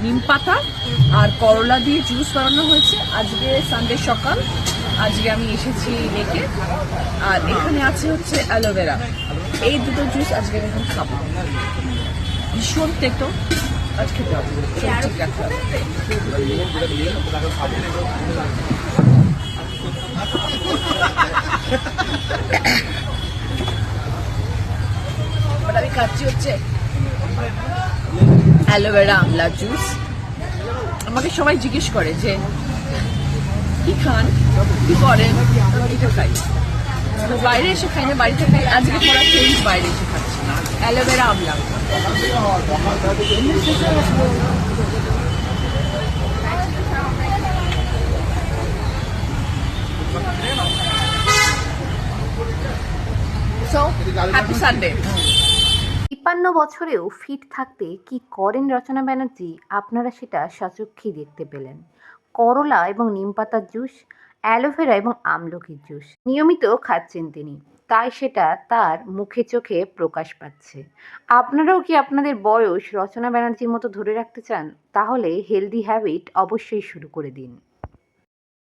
নিম পাতা আর করলা দিয়ে জুস বানানো হয়েছে। আজকে সানডে সকাল, আজকে আমি এসেছি লেকে। আর এখানে আছে হচ্ছে অ্যালোভেরা। এই দুটো জুস আজকে আমি এখন খাবো। ভীষণ তেতো, আজ খেতে হবে, ঠিক রাখতে হবে। আমি খাচ্ছি হচ্ছে অ্যালোভেরা আমলা জুস। আমাকে সবাই জিজ্ঞেস করে যে কি খান, কি করেন, এটা খাই। তো বাইরে এসে খাই না, বাড়িতে খাই। আজকে পড়া চেঞ্জ, বাইরে এসে খাচ্ছি অ্যালোভেরা আমলা। So happy Sunday. ৫৩ বছরেও ফিট থাকতে কি করেন রচনা ব্যানার্জি, আপনারা সেটা সচক্ষেই দেখতে পেলেন। করলা এবং নিমপাতার জুস, অ্যালোভেরা এবং আমলকির জুস নিয়মিত খাচ্ছেন তিনি, তাই সেটা তার মুখে চোখে প্রকাশ পাচ্ছে। আপনারাও কি আপনাদের বয়স রচনা ব্যানার্জির মতো ধরে রাখতে চান? তাহলে হেলদি হ্যাবিট অবশ্যই শুরু করে দিন।